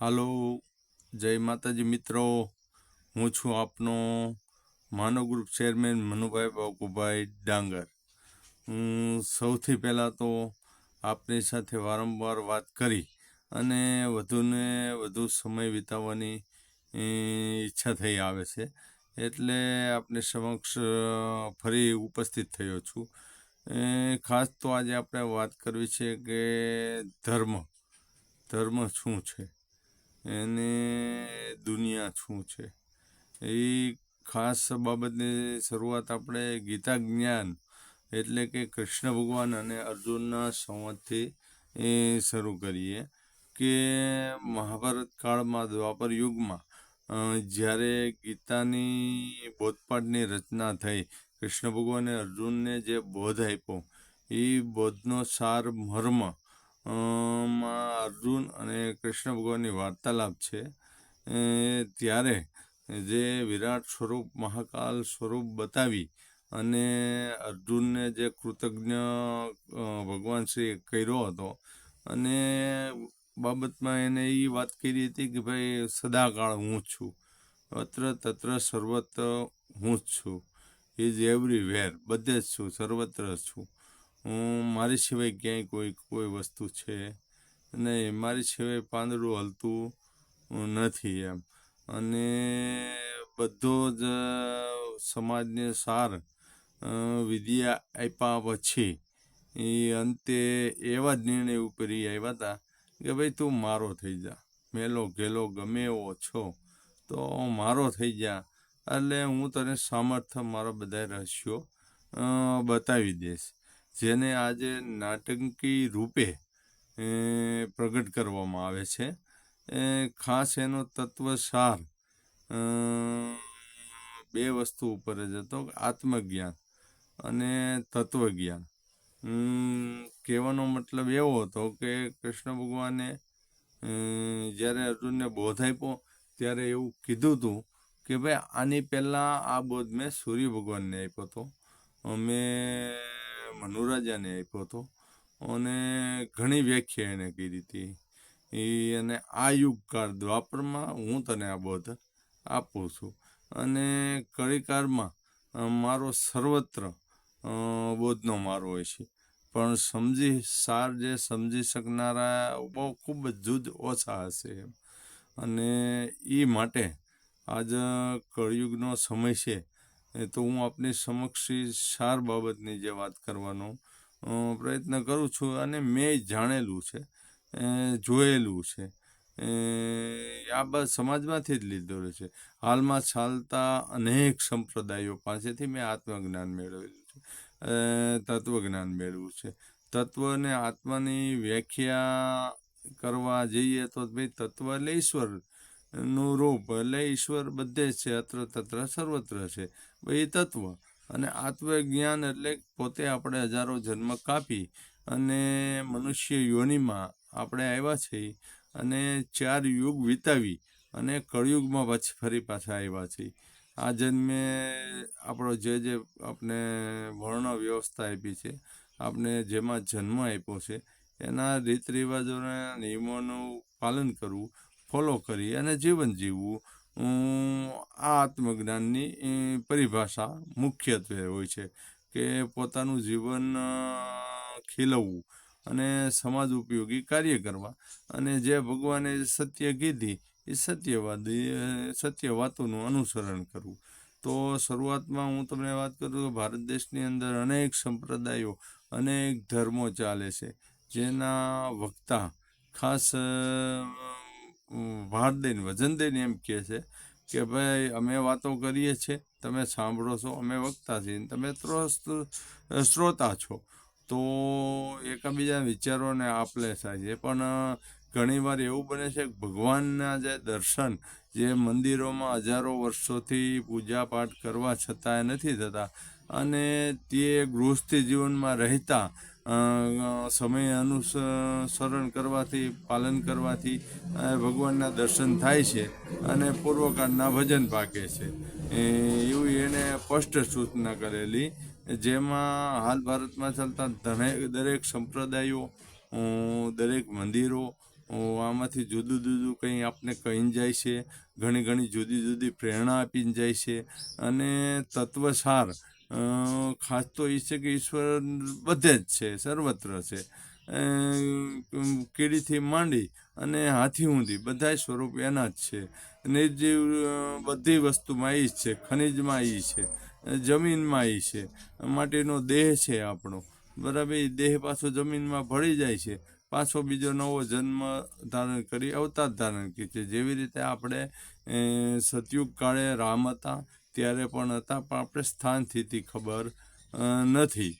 હાલો, જય માતાજી મિત્રો. હું છું આપનો માનવ ગ્રુપ ચેરમેન મનુભાઈ બાકુભાઈ ડાંગર. હું સૌથી પહેલાં તો આપની સાથે વારંવાર વાત કરી અને વધુને વધુ સમય વિતાવવાની ઈચ્છા થઈ આવે છે, એટલે આપની સમક્ષ ફરી ઉપસ્થિત થયો છું. ખાસ તો આજે આપણે વાત કરવી છે કે ધર્મ શું છે, એને દુનિયા શું છે. એ ખાસ બાબતની શરૂઆત આપણે ગીતા જ્ઞાન એટલે કે કૃષ્ણ ભગવાન અને અર્જુનના સંવાદથી શરૂ કરીએ કે મહાભારત કાળમાં દ્વાપર યુગમાં જ્યારે ગીતાની બોધપાઠની રચના થઈ, કૃષ્ણ ભગવાને અર્જુનને જે બોધ આપ્યો એ બોધનો સાર મર્મ માં અર્જુન અને કૃષ્ણ ભગવાનની વાર્તાલાપ છે. ત્યારે જે વિરાટ સ્વરૂપ મહાકાલ સ્વરૂપ બતાવી અને અર્જુનને જે કૃતજ્ઞ ભગવાન શ્રી કર્યો હતો, અને બાબતમાં એને એ વાત કરી હતી કે ભાઈ સદાકાળ હું જ છું, અત્ર તત્ર સર્વત્ર હું જ છું, ઇઝ એવરીવેર, બધે જ છું, સર્વત્ર છું. મારી સિવાય ક્યાંય કોઈ વસ્તુ છે નહીં, મારી સિવાય પાંદડું હલતું નથી એમ. અને બધો જ સમાજને સાર વિદ્યા આપ્યા પછી એ અંતે એવા જ નિર્ણય ઉપર આવ્યા હતા કે ભાઈ તું મારો થઈ જા, મેલો ઘેલો ગમે એવો છો તો મારો થઈ જા, એટલે હું તને સામર્થ્ય મારા બધા રહસ્યો બતાવી દઈશ, જેને આજે નાટકી રૂપે પ્રગટ કરવામાં આવે છે. ખાસ એનો તત્વસાર બે વસ્તુ ઉપર જ હતો, આત્મજ્ઞાન અને તત્વજ્ઞાન. કહેવાનો મતલબ એવો હતો કે કૃષ્ણ ભગવાને જ્યારે અર્જુનને બોધ આપ્યો ત્યારે એવું કીધું હતું કે ભાઈ આની પહેલાં આ બોધ મેં સૂર્ય ભગવાનને આપ્યો હતો, મેં મનુરાજાને આપ્યો હતો, અને ઘણી વ્યાખ્યા એને કરી હતી. અને આ યુગકાળ દ્વાપરમાં હું તને આ બોધ આપું છું, અને કળીકાળમાં મારો સર્વત્ર બોધનો મારો હોય છે, પણ સમજી શકનારા બહુ ખૂબ જ ઓછા હશે એમ. અને એ માટે આજ કળિયુગનો સમય છે, તો હું આપની સમક્ષ સાર બાબતની જે વાત કરવાનો પ્રયત્ન કરું છું, અને મેં જાણેલું છે, જોયેલું છે, આ બસ સમાજમાંથી જ લીધેલું છે. હાલમાં ચાલતા અનેક સંપ્રદાયો પાસેથી મેં આત્મજ્ઞાન મેળવેલું છે, તત્વજ્ઞાન મેળવ્યું છે. તત્વ અને આત્માની વ્યાખ્યા કરવા જઈએ તો ભાઈ તત્વ એટલે ઈશ્વર નું રૂપ, એટલે ઈશ્વર બધે જ છે, અત્ર તત્ર સર્વત્ર છે, ભાઈ તત્વ. અને આત્મજ્ઞાન એટલે પોતે આપણે હજારો જન્મ કાપી અને મનુષ્ય યોનિમાં આપણે આવ્યા છીએ, અને 4 યુગ વિતાવી અને કળિયુગમાં પછી ફરી પાછા આવ્યા છીએ. આ જન્મે આપણો જે આપણે વર્ણ વ્યવસ્થા આપી છે, આપણે જેમાં જન્મ આપ્યો છે, એના રીત રિવાજોના નિયમોનું પાલન કરવું, ફોલો કરી અને જીવન જીવવું, આ આત્મજ્ઞાનની પરિભાષા મુખ્યત્વે હોય છે. કે પોતાનું જીવન ખીલવવું અને સમાજ ઉપયોગી કાર્ય કરવા, અને જે ભગવાને સત્ય કીધી એ સત્ય વાતોનું અનુસરણ કરવું. તો શરૂઆતમાં હું તમને વાત કરું કે ભારત દેશની અંદર અનેક સંપ્રદાયો, અનેક ધર્મો ચાલે છે, જેના વક્તા ખાસ ભાર દઈને વજન દઈને એમ કહે છે કે ભાઈ અમે વાતો કરીએ છીએ, તમે સાંભળો છો, અમે વક્તા છીએ, તમે શ્રોતા છો. તો એકબીજા વિચારોને આપલે થાય છે, પણ ઘણીવાર એવું બને છે કે ભગવાનના જે દર્શન જે મંદિરોમાં હજારો વર્ષોથી પૂજા પાઠ કરવા છતાં નથી થતા, અને તે ગૃહસ્થી જીવનમાં રહેતા સમય અનુસરણ કરવાથી, પાલન કરવાથી ભગવાનના દર્શન થાય છે અને પૂર્વકાળના ભજન પાકે છે, એવું એને સ્પષ્ટ સૂચના કરેલી. જેમાં હાલ ભારતમાં ચાલતા દરેક સંપ્રદાયો, દરેક મંદિરો આમાંથી જુદું જુદું કંઈ આપને કહીને જાય છે, ઘણી ઘણી જુદી જુદી પ્રેરણા આપીને જાય છે. અને તત્વસાર ખાસ તો એ છે કે ઈશ્વર બધે જ છે, સર્વત્ર છે. કીડીથી માંડી અને હાથી ઊંધી બધા સ્વરૂપ એના જ છે. નિર્જીવ બધી વસ્તુમાં એ જ છે, ખનિજમાં એ છે, જમીનમાં એ છે, માટીનો દેહ છે આપણો, બરાબર. એ દેહ પાછો જમીનમાં ભળી જાય છે, પાછો બીજો નવો જન્મ ધારણ કરી અવતાર ધારણ કરે છે. જેવી રીતે આપણે સતયુગ કાળે રામ હતા ત્યારે પણ હતા, પણ આપણે સ્થાન સ્થિતિ ખબર નથી.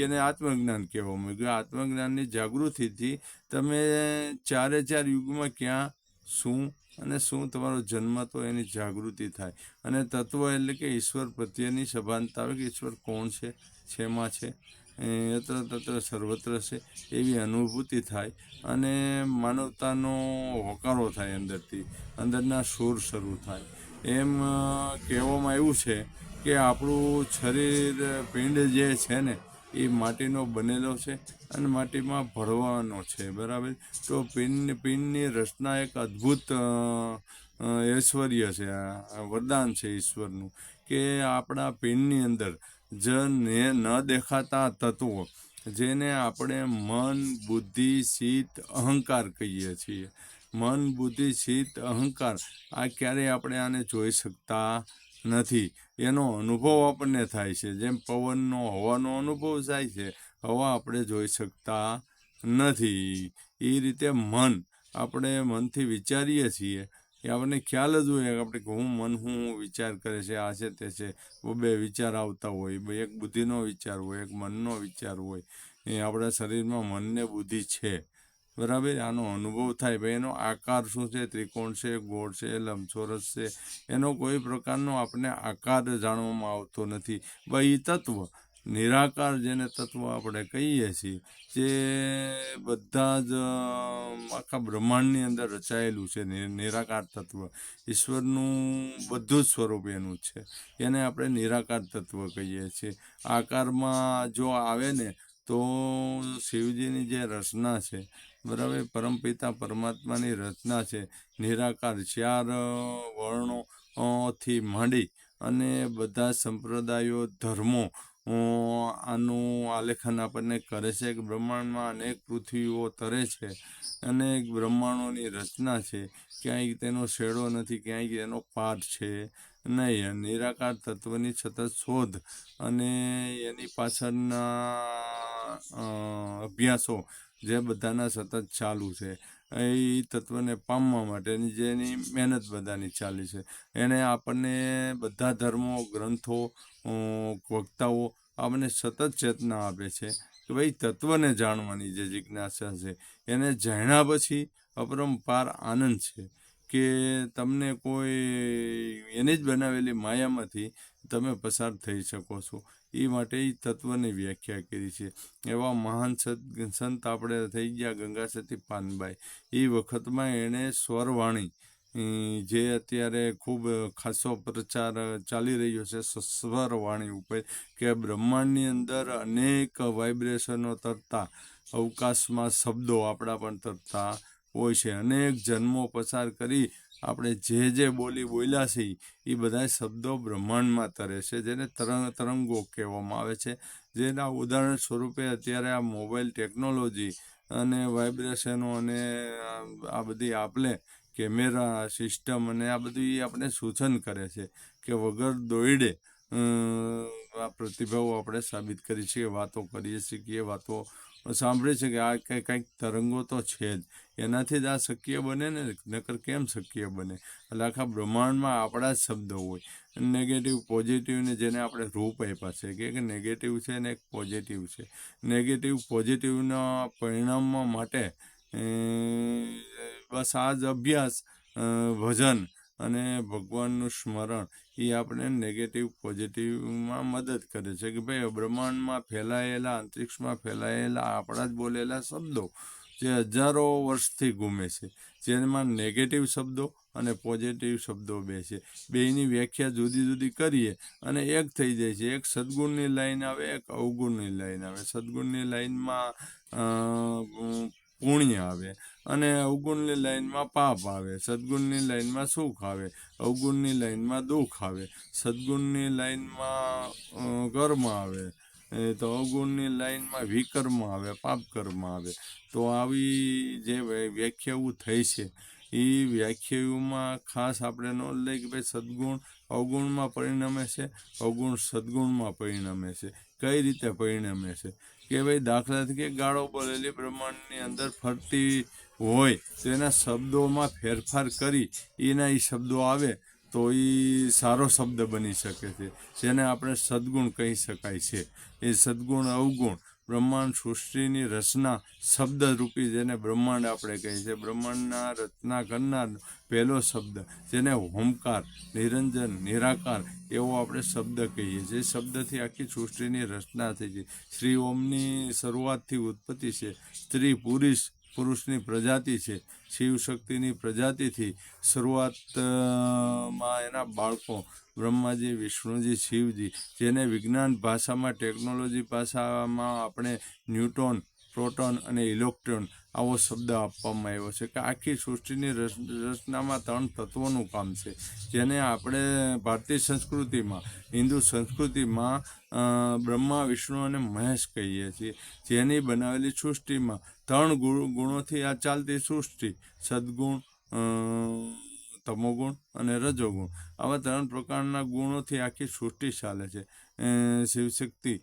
એને આત્મજ્ઞાન કહેવામાં આવ્યું. આત્મજ્ઞાનની જાગૃતિથી તમે ચારે ચાર યુગમાં ક્યાં શું અને શું તમારો જન્મ તો એની જાગૃતિ થાય. અને તત્વ એટલે કે ઈશ્વર પ્રત્યેની સભાનતા આવે કે ઈશ્વર કોણ છે, શેમાં છે, યત્ર તત્ર સર્વત્ર છે એવી અનુભૂતિ થાય. અને માનવતાનો હોકારો થાય, અંદરના સુર શરૂ થાય. એમ કહેવામાં આવ્યું છે કે આપણું શરીર પિંડ જે છે ને એ માટીનો બનેલો છે અને માટીમાં ભળવાનો છે, બરાબર. તો પિંડની રચના એક અદ્ભુત ઐશ્વર્ય છે, વરદાન છે ઈશ્વરનું, કે આપણા પિંડની અંદર ન દેખાતા તત્વો, જેને આપણે મન, બુદ્ધિ, ચિત્ત, અહંકાર કહીએ છીએ. મન, બુદ્ધિ, ચિત્ત, અહંકાર આ ક્યારેય આપણે આને જોઈ શકતા નથી. એનો અનુભવ આપણને થાય છે, જેમ પવનનો, હવાનો અનુભવ થાય છે. હવા આપણે જોઈ શકતા નથી. એ રીતે મન, આપણે મનથી વિચારીએ છીએ એ આપણને ખ્યાલ જ હોય આપણે કે હું વિચાર કરે છે, આ છે તે છે. બે વિચાર આવતા હોય, એક બુદ્ધિનો વિચાર હોય, એક મનનો વિચાર હોય. એ આપણા શરીરમાં મનને બુદ્ધિ છે, બરાબર. આનો અનુભવ થાય. ભાઈ એનો આકાર શું છે, ત્રિકોણ છે, ગોળ છે, લંબચોરસ છે, એનો કોઈ પ્રકારનો આપણે આકાર જાણવામાં આવતો નથી. ભાઈ તત્વ નિરાકાર, જેને તત્વ આપણે કહીએ છીએ, જે બધા જ આખા બ્રહ્માંડની અંદર રચાયેલું છે, નિરાકાર તત્વ ઈશ્વરનું બધું જ સ્વરૂપ એનું છે. એને આપણે નિરાકાર તત્વ કહીએ છીએ. આકારમાં જો આવે ને તો શિવજીની જે રચના છે, બરાબર, પરમપિતા પરમાત્માની રચના છે, નિરાકાર 4 વર્ણો થી માંડી અને બધા સંપ્રદાયો, ધર્મો આનું આલેખન આપણને કરે છે કે બ્રહ્માંડમાં અનેક પૃથ્વીઓ તરે છે, અનેક બ્રહ્માંડોની રચના છે. ક્યાંય તેનો શેડો નથી, ક્યાંય એનો પાર છે નહીં. નિરાકાર તત્વની સતત શોધ અને એની પાછળના અભ્યાસો જે બધાના સતત ચાલુ છે, એ તત્વને પામવા માટેની જેની મહેનત બધાની ચાલી છે. એને આપણને બધા ધર્મો, ગ્રંથો, વક્તાઓ આપણને સતત ચેતના આપે છે કે ભાઈ તત્વને જાણવાની જે જિજ્ઞાસા છે, એને જાણ્યા પછી અપરંપાર આનંદ છે કે તમને કોઈ એની જ બનાવેલી માયામાંથી તમે પસાર થઈ શકો છો. એ માટે એ તત્વની વ્યાખ્યા કરી છે. એવા મહાન સંત આપણે થઈ ગયા ગંગા સતી પાનબાઈ. એ વખતમાં એણે સ્વરવાણી, જે અત્યારે ખૂબ ખાસો પ્રચાર ચાલી રહ્યો છે સ્વરવાણી ઉપર, કે બ્રહ્માંડની અંદર અનેક વાઇબ્રેશનો તરતા, અવકાશમાં શબ્દો આપણા પણ તરતા હોય છે. અનેક જન્મો પસાર કરી આપણે જે બોલ્યા છે એ બધા શબ્દો બ્રહ્માંડમાં તરે છે, જેને તરંગો કહેવામાં આવે છે. જેના ઉદાહરણ સ્વરૂપે અત્યારે આ મોબાઈલ ટેકનોલોજી અને વાઇબ્રેશનો અને આ બધી આપલે કેમેરા સિસ્ટમ અને આ બધું આપણે સૂચન કરે છે કે વગર દોયડે આ પ્રતિભાવો આપણે સાબિત કરી છીએ, વાતો કરીએ છીએ, વાતો સાંભળીએ છીએ કે આ કંઈક તરંગો તો છે જ. એનાથી જ આ શક્ય બને ને, નકર કેમ શક્ય બને? એટલે આખા બ્રહ્માંડમાં આપણા જ શબ્દો હોય, નેગેટિવ, પોઝિટિવને જેને આપણે રૂપ આપ્યા છે કે નેગેટિવ છે ને એક પોઝિટિવ છે. નેગેટિવ પોઝિટિવના પરિણામમાં માટે બસ આ જ અભ્યાસ, ભજન અને ભગવાનનું સ્મરણ એ આપણે નેગેટિવ પોઝિટિવમાં મદદ કરે છે કે ભાઈ બ્રહ્માંડમાં ફેલાયેલા, અંતરિક્ષમાં ફેલાયેલા આપણા જ બોલેલા શબ્દો જે હજારો વર્ષથી ઘૂમે છે, જેમાં નેગેટિવ શબ્દો અને પોઝિટિવ શબ્દો બે છે. બેયની વ્યાખ્યા જુદી જુદી કરીએ અને એક થઈ જાય છે. એક સદગુણની લાઈન આવે, એક અવગુણની લાઈન આવે. સદગુણની લાઈનમાં પુણ્ય આવે અને અવગુણની લાઈનમાં પાપ આવે, સદગુણની લાઈનમાં સુખ આવે, અવગુણની લાઈનમાં દુઃખ આવે, સદગુણની લાઈનમાં કર્મ આવે, તો અવગુણની લાઈનમાં વિકર્મ આવે, પાપ કર્મ આવે. તો આવી જે વ્યાખ્યાઓ થઈ છે એ વ્યાખ્યાઓમાં ખાસ આપણે નોંધ લઈ કે ભાઈ સદગુણ અવગુણમાં પરિણમે છે, અવગુણ સદગુણમાં પરિણમે છે. કઈ રીતે પરિણમે છે કે ભાઈ દાખલા તરીકે ગાળો બોલેલી બ્રહ્માંડની અંદર ફરતી હોય તો એના શબ્દોમાં ફેરફાર કરી એના એ શબ્દો આવે તો એ સારો શબ્દ બની શકે છે, જેને આપણે સદગુણ કહી શકાય છે. એ સદગુણ અવગુણ બ્રહ્માંડ સૃષ્ટિની રચના શબ્દરૂપી જેને બ્રહ્માંડ આપણે કહીએ છીએ, બ્રહ્માંડના રચના કરનાર પહેલો શબ્દ જેને હોમકાર, નિરંજન, નિરાકાર એવો આપણે શબ્દ કહીએ છીએ. શબ્દથી આખી સૃષ્ટિની રચના થઈ છે. શ્રી ઓમની શરૂઆતથી ઉત્પત્તિ છે. સ્ત્રી પુરુષની પ્રજાતિ છે. શિવ શક્તિની પ્રજાતિથી શરૂઆતમાં એના બાળકો બ્રહ્માજી, વિષ્ણુજી, શિવજી, જેને વિજ્ઞાન ભાષામાં, ટેકનોલોજી ભાષામાં આપણે ન્યૂટોન, પ્રોટોન અને ઇલેક્ટ્રોન આવો શબ્દ આપવામાં આવ્યો છે કે આખી સૃષ્ટિની રચનામાં 3 તત્વોનું કામ છે, જેને આપણે ભારતીય સંસ્કૃતિમાં, હિન્દુ સંસ્કૃતિમાં બ્રહ્મા, વિષ્ણુ અને મહેશ કહીએ છીએ. જેની બનાવેલી સૃષ્ટિમાં 3 ગુણોથી આ ચાલતી સૃષ્ટિ, સદગુણ, તમોગુણ અને રજોગુણ, આવા 3 પ્રકારના ગુણોથી આખી સૃષ્ટિ ચાલે છે. શિવશક્તિ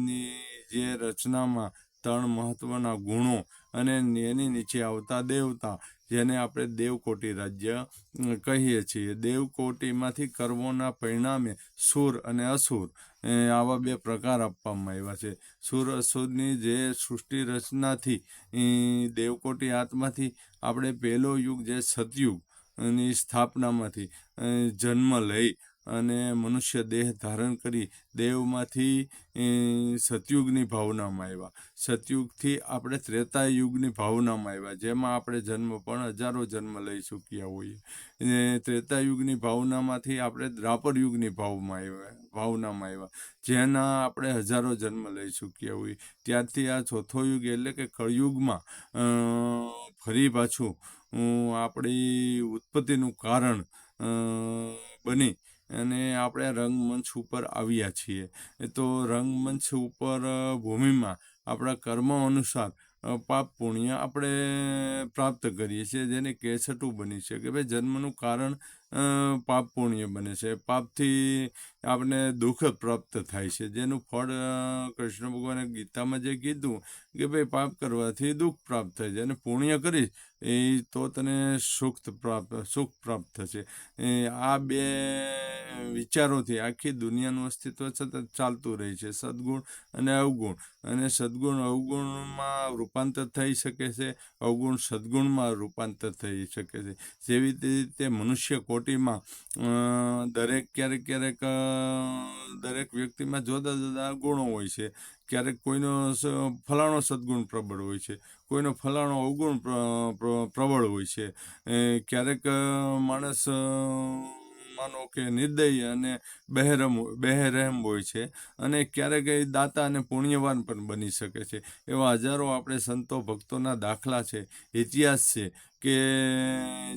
ની જે રચનામાં 3 મહત્વના ગુણો અને એની નીચે આવતા દેવતા, જેને આપણે દેવકોટી રાજ્ય કહીએ છીએ. દેવકોટીમાંથી કર્મોના પરિણામે સુર અને અસુર આવા 2 પ્રકાર આપવામાં આવ્યા છે. સુર અસુરની જે સૃષ્ટિ રચનાથી દેવકોટી આત્માથી આપણે પહેલો યુગ જે સતયુગ ની સ્થાપનામાંથી જન્મ લઈ અને મનુષ્ય દેહ ધારણ કરી દેવમાંથી સતયુગની ભાવનામાં આવ્યા. સતયુગથી આપણે ત્રેતાયુગની ભાવનામાં આવ્યા, જેમાં આપણે જન્મ પણ હજારો જન્મ લઈ ચૂક્યા હોઈએ. ત્રેતાયુગની ભાવનામાંથી આપણે દ્વાપર યુગની ભાવનામાં આવ્યા, જેના આપણે હજારો જન્મ લઈ ચૂક્યા હોઈએ. ત્યારથી આ ચોથો યુગ એટલે કે કળયુગમાં ફરી પાછું આપણી ઉત્પત્તિનું કારણ બની અને આપણે રંગમંચ ઉપર આવ્યા છીએ. તો રંગમંચ ઉપર ભૂમિમાં આપણા કર્મ અનુસાર પાપ પુણ્ય આપણે પ્રાપ્ત કરીએ છીએ, જેને કેસટું બની છે કે ભાઈ જન્મનું કારણ પાપ પુણ્ય બને છે. પાપથી આપણે દુઃખ પ્રાપ્ત થાય છે, જેનું ફળ કૃષ્ણ ભગવાને ગીતામાં જે કીધું કે ભાઈ પાપ કરવાથી દુઃખ પ્રાપ્ત થાય છે અને પુણ્ય કરીશ એ તો તને સુખ પ્રાપ્ત થશે. આ 2 વિચારોથી આખી દુનિયાનું અસ્તિત્વ સતત ચાલતું રહે છે, સદગુણ અને અવગુણ. અને સદગુણ અવગુણમાં રૂપાંતર થઈ શકે છે, અવગુણ સદગુણમાં રૂપાંતર થઈ શકે છે. જેવી રીતે મનુષ્ય કોટીમાં ક્યારેક દરેક વ્યક્તિમાં જુદા જુદા ગુણો હોય છે. ક્યારેક કોઈનો ફલાણો સદગુણ પ્રબળ હોય છે, કોઈનો ફલાણો અવગુણ પ્રબળ હોય છે. ક્યારેક માણસ માનો કે નિર્દય અને બહેરહેમ હોય છે, અને ક્યારેક એ દાતા અને પુણ્યવાન પણ બની શકે છે. એવા હજારો આપણે સંતો ભક્તોના દાખલા છે, ઇતિહાસ છે કે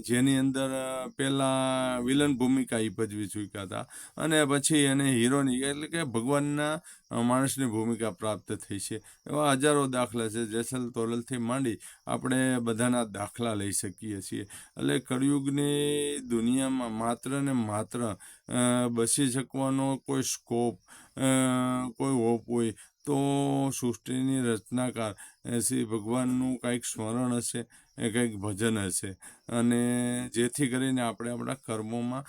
જેની અંદર પહેલાં વિલન ભૂમિકા એ ભજવી ચૂક્યા હતા અને પછી એને હીરોની એટલે કે ભગવાનના માણસની ભૂમિકા પ્રાપ્ત થઈ છે. એવા હજારો દાખલા છે. જેસલ તોરલથી માંડી આપણે બધાના દાખલા લઈ શકીએ છીએ. એટલે કળિયુગની દુનિયામાં માત્ર ને માત્ર બસી શકવાનો કોઈ સ્કોપ, કોઈ હોપ હોય તો સૃષ્ટિની રચનાકાર શ્રી ભગવાનનું કંઈક સ્મરણ હશે, કંઈક ભજન હશે, અને જેથી કરીને આપણે આપણા કર્મોમાં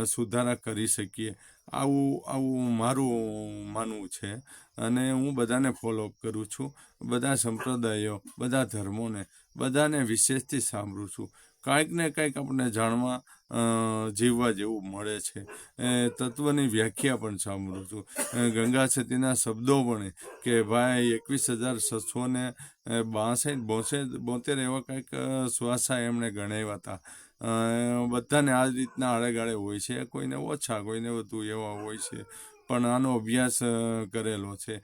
સુધારા કરી શકીએ. આવું મારું માનવું છે અને હું બધાને ફોલોઅપ કરું છું. બધા સંપ્રદાયો, બધા ધર્મોને, બધાને વિશેષથી સાંભળું છું. કાંઈક ને કંઈક આપણને જાણવા જીવવા જેવું મળે છે. તત્વની વ્યાખ્યા પણ સાંભળું છું. ગંગા સતીના શબ્દો પણ કે ભાઈ 21,662 એવા કંઈક શ્વાસા એમણે ગણાવ્યા હતા. બધાને આ રીતના આળેગાળે હોય છે, કોઈને ઓછા, કોઈને વધુ એવા હોય છે, પણ આનો અભ્યાસ કરેલો છે.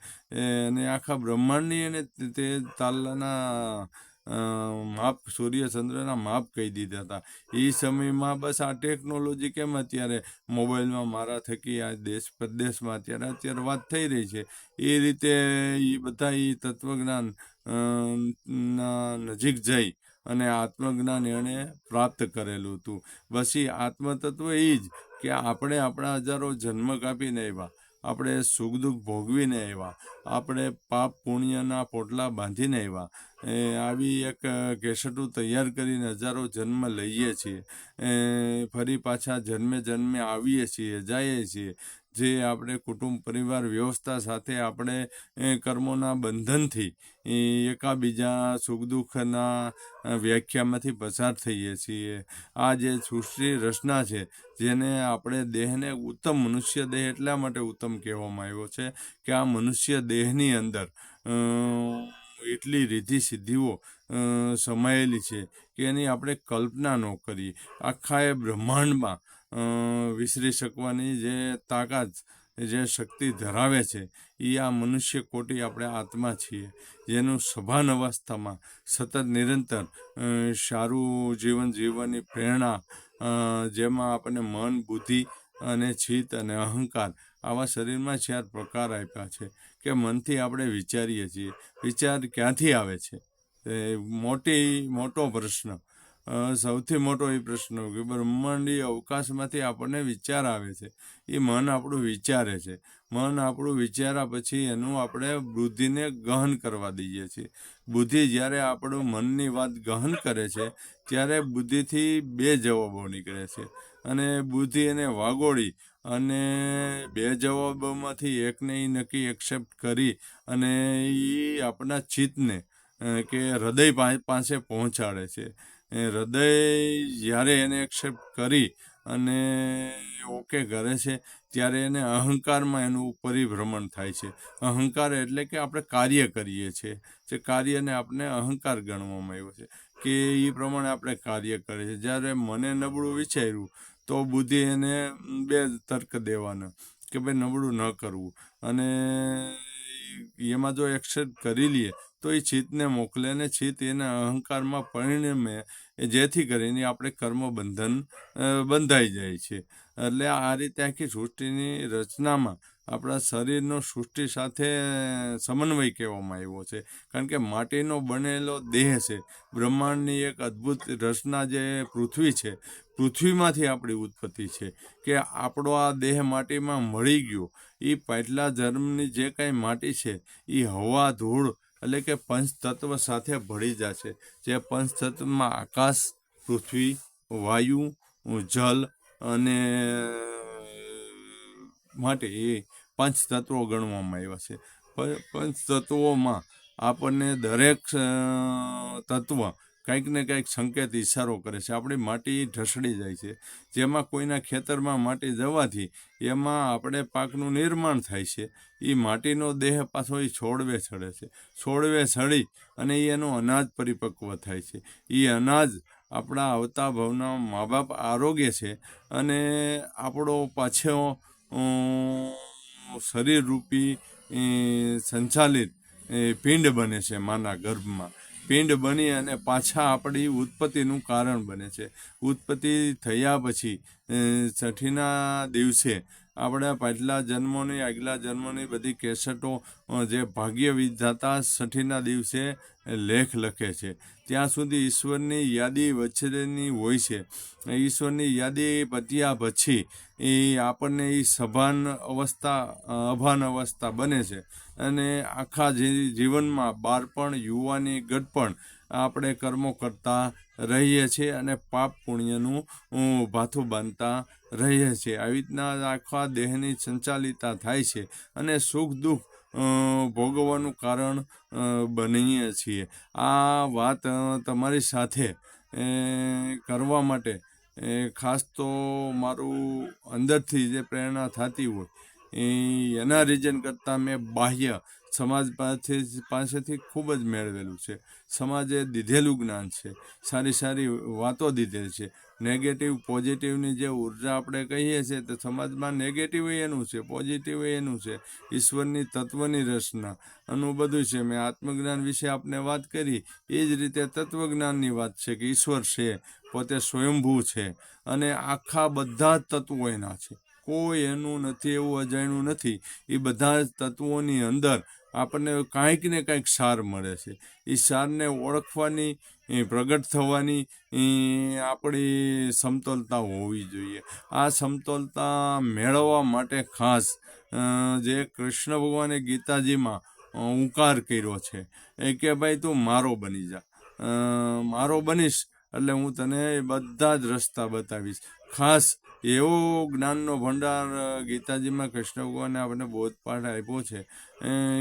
અને આખા બ્રહ્માંડની અને તે તાલના માપ સૂર્યચંદ્રના માપ કહી દીધા હતા. એ સમયમાં બસ આ ટેકનોલોજી કેમ અત્યારે મોબાઈલમાં મારા થકી આ દેશ પ્રદેશમાં અત્યારે વાત થઈ રહી છે, એ રીતે એ બધા એ તત્વજ્ઞાન ના નજીક જઈ અને આત્મજ્ઞાન એણે પ્રાપ્ત કરેલું હતું. બસ એ આત્મતત્વ એ જ કે આપણે આપણા હજારો જન્મ કાપીને આવ્યા, આપણે સુખ દુઃખ ભોગવીને આવ્યા, આપણે પાપ પુણ્યના પોટલા બાંધીને આવ્યા, આવી એક કેસેટું તૈયાર કરીને હજારો જન્મ લઈએ છીએ, ફરી પાછા જન્મે આવીએ છીએ, જઈએ છીએ. જે આપણે કુટુંબ પરિવાર વ્યવસ્થા સાથે આપણે કર્મોના બંધનથી એકાબીજા સુખ દુઃખના વ્યાખ્યામાંથી પસાર થઈએ છીએ. આ જે સૃષ્ટિ રચના છે, જેને આપણે દેહને ઉત્તમ મનુષ્ય દેહ એટલા માટે ઉત્તમ કહેવામાં આવ્યો છે કે આ મનુષ્ય દેહની અંદર એટલી રીધિ સિદ્ધિઓ સમાયેલી છે કે એની આપણે કલ્પના ન કરીએ. આખા એ બ્રહ્માંડમાં વિસરી શકવાની જે તાકાત, જે શક્તિ ધરાવે છે, એ આ મનુષ્ય કોટી આપણે આત્મા છીએ, જેનું સભાન અવસ્થામાં સતત નિરંતર સારું જીવન જીવવાની પ્રેરણા, જેમાં આપણને મન, બુદ્ધિ અને ચિત્ત અને અહંકાર આવા શરીરમાં 4 પ્રકાર આપ્યા છે કે મનથી આપણે વિચારીએ છીએ. વિચાર ક્યાંથી આવે છે? મોટો પ્રશ્ન, સૌથી મોટો એ પ્રશ્ન કે બ્રહ્માંડીય અવકાશમાંથી આપણને વિચાર આવે છે. એ મન આપણું વિચારે છે. મન આપણું વિચાર્યા પછી એનું આપણે બુદ્ધિને ગહન કરવા દઈએ છીએ. બુદ્ધિ જ્યારે આપણું મનની વાત ગહન કરે છે ત્યારે બુદ્ધિથી 2 જવાબો નીકળે છે અને બુદ્ધિ એને વાગોળી અને 2 જવાબોમાંથી એકને એ નક્કી એક્સેપ્ટ કરી અને એ આપણા ચિત્તને કે હૃદય પાસે પહોંચાડે છે. હૃદય જ્યારે એને એક્સેપ્ટ કરી અને ઓકે કરે છે ત્યારે એને અહંકારમાં એનું પરિભ્રમણ થાય છે. અહંકાર એટલે કે આપણે કાર્ય કરીએ છીએ, જે કાર્યને આપણે અહંકાર ગણવામાં આવ્યો છે કે એ પ્રમાણે આપણે કાર્ય કરીએ છીએ. જ્યારે મને નબળું વિચાર્યું તો બુદ્ધિ એને 2 તર્ક દેવાના કે ભાઈ નબળું ન કરવું, અને એમાં જો એક્સેપ્ટ કરી લઈએ તો એ ચિત્તને મોકલે અને ચિત્ત એના અહંકારમાં પરિણમે, જેથી કરીને આપણે કર્મ બંધાઈ જાય છે. એટલે આ રીતે આખી સૃષ્ટિની રચનામાં આપણા શરીરનો સૃષ્ટિ સાથે સમન્વય કહેવામાં આવ્યો છે. કારણ કે માટીનો બનેલો દેહ છે. બ્રહ્માંડની એક અદ્ભુત રચના જે પૃથ્વી છે, પૃથ્વીમાંથી આપણી ઉત્પત્તિ છે કે આપણો આ દેહ માટીમાં મળી ગયો. એ પાછલા જન્મની જે કાંઈ માટી છે એ હવા, ધૂળ એટલે કે પંચતત્વ સાથે ભળી જશે. જે પંચતત્વમાં આકાશ, પૃથ્વી, વાયુ, જલ અને માટી, એ 5 તત્વો ગણવામાં આવ્યા છે. 5 તત્વોમાં આપણને દરેક તત્વ કંઈક ને કંઈક સંકેત ઇશારો કરે છે. આપણી માટી ઢસડી જાય છે. જેમાં કોઈના ખેતરમાં માટી જવાથી એમાં આપણે પાકનું નિર્માણ થાય છે. એ માટીનો દેહ પાછો એ છોડવે ચડે છે. છોડવે ચડી અને એનું અનાજ પરિપક્વ થાય છે. એ અનાજ આપણા આવતા ભવના મા બાપ આરોગ્ય છે અને આપણો પાછો શરીરરૂપી સંચાલિત પિંડ બને છે. માના ગર્ભમાં પિંડ બની અને પાછા આપણી ઉત્પત્તિનું કારણ બને છે. ઉત્પત્તિ થયા પછી છઠ્ઠીના દિવસે આપણા પાછલા જન્મોની, આગલા જન્મોની બધી કેસેટો જે ભાગ્ય વિધાતા છઠ્ઠીના દિવસે લેખ લખે છે. ત્યાં સુધી ઈશ્વરની યાદી વચ્ચેની હોય છે. ઈશ્વરની યાદી પત્યા પછી એ આપણને એ અભાન અવસ્થા બને છે અને આખા જીવનમાં બાળપણ, યુવાની, ગઢપણ આપણે કર્મો કરતા રહીએ છીએ અને પાપ પુણ્યનું ભાથું બાંધતા રહીએ છીએ. આવી રીતના આખા દેહની સંચાલિતા થાય છે અને સુખ દુઃખ ભોગવવાનું કારણ બનીએ છીએ. આ વાત તમારી સાથે કરવા માટે ખાસ તો મારું અંદરથી જે પ્રેરણા થતી હોય એના રીઝન કરતાં મેં બાહ્ય સમાજ પાસેથી ખૂબ જ મેળવેલું છે. સમાજે દીધેલું જ્ઞાન છે, સારી સારી વાતો દીધેલ છે. નેગેટિવ પોઝિટિવની જે ઉર્જા આપણે કહીએ છીએ તો સમાજમાં નેગેટિવ એનું છે, પોઝિટિવ એનું છે. ઈશ્વરની તત્વની રચના આનું બધું છે. મેં આત્મજ્ઞાન વિશે આપને વાત કરી, એ જ રીતે તત્વજ્ઞાનની વાત છે કે ઈશ્વર છે, પોતે સ્વયંભૂ છે અને આખા બધા જ તત્વો એના છે. કોઈ એનું નથી, એવું અજાણ્યું નથી. એ બધા જ તત્વોની અંદર આપણને કાંઈક ને કાંઈક સાર મળે છે. એ સારને ઓળખવાની, પ્રગટ થવાની આપણી સમતોલતા હોવી જોઈએ. આ સમતોલતા મેળવવા માટે ખાસ જે કૃષ્ણ ભગવાને ગીતાજીમાં હુંકાર કર્યો છે એ કે ભાઈ તું મારો બની જા, મારો બનીશ એટલે હું તને બધા જ રસ્તા બતાવીશ. ખાસ એવો જ્ઞાનનો ભંડાર ગીતાજીમાં કૃષ્ણ ભગવાને આપણને બોધપાઠ આપ્યો છે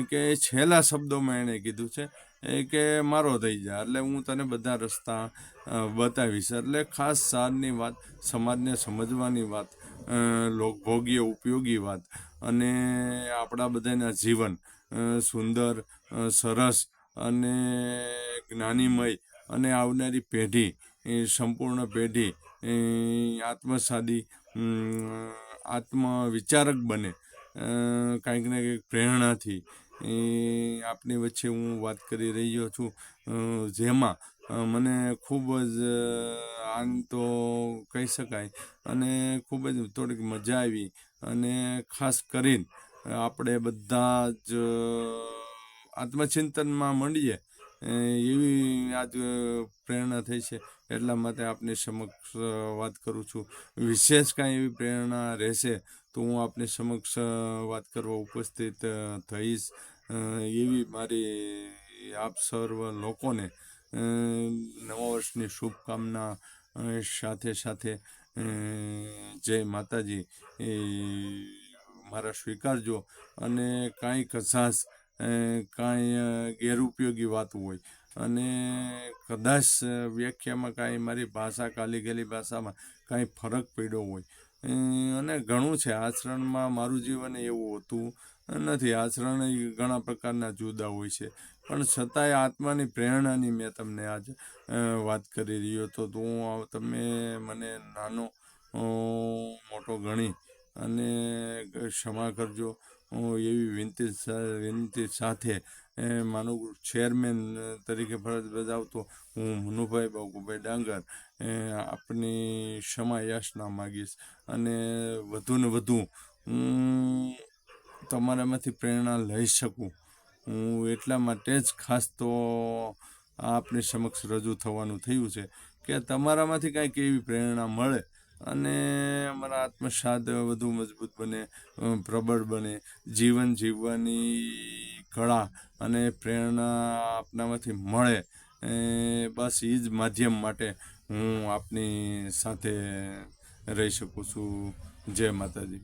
કે છેલ્લા શબ્દોમાં એણે કીધું છે કે મારો થઈ જા એટલે હું તને બધા રસ્તા બતાવીશ. એટલે ખાસ સારની વાત, સમાજને સમજવાની વાત, લોકભોગ્ય ઉપયોગી વાત અને આપણા બધાના જીવન સુંદર, સરસ અને જ્ઞાનીમય અને આવનારી પેઢી, સંપૂર્ણ પેઢી આત્મસાદી, આત્મવિચારક બને કાંઈક ને કંઈક પ્રેરણાથી આપની વચ્ચે હું વાત કરી રહ્યો છું. જેમાં મને ખૂબ જ આમ તો કહી શકાય અને ખૂબ જ થોડીક મજા આવી અને ખાસ કરીને આપણે બધા જ આત્મચિંતનમાં મંડીએ એવી આજ પ્રેરણા થઈ છે. એટલા માટે આપની સમક્ષ વાત કરું છું. વિશેષ કાંઈ એવી પ્રેરણા રહેશે તો હું આપની સમક્ષ વાત કરવા ઉપસ્થિત થઈશ. એવી મારી આપ સર્વ લોકોને નવા વર્ષની શુભકામના સાથે સાથે જય માતાજી મારા સ્વીકારજો. અને કાંઈ કચાશ, કાંઈ ગેરઉપયોગી વાત હોય અને કદાચ વ્યાખ્યામાં કાંઈ મારી ભાષા કાલી ગયેલી ભાષામાં કાંઈ ફરક પડ્યો હોય અને ઘણું છે. આચરણમાં મારું જીવન એવું હોતું નથી. આચરણ ઘણા પ્રકારના જુદા હોય છે, પણ છતાંય આત્માની પ્રેરણાની મેં તમને આજ વાત કરી રહ્યો હતો. તો હું તમે મને નાનો મોટો ગણી અને ક્ષમા કરજો એવી વિનંતી સાથે માનું ચેરમેન તરીકે ફરજ બજાવતો હું મનુભાઈ બાબુભાઈ ડાંગર આપની ક્ષમા યાચના માગીશ અને વધુ ને વધુ તમારામાંથી પ્રેરણા લઈ શકું હું એટલા માટે જ ખાસ તો આપની સમક્ષ રજૂ થવાનું થયું છે કે તમારામાંથી કાંઈક એવી પ્રેરણા મળે અને અમારા આત્મસાદ વધુ મજબૂત બને, પ્રબળ બને. જીવન જીવવાની કળા અને પ્રેરણા આપનામાંથી મળે, બસ એ જ માધ્યમ માટે હું આપની સાથે રહી શકું છું. જય માતાજી.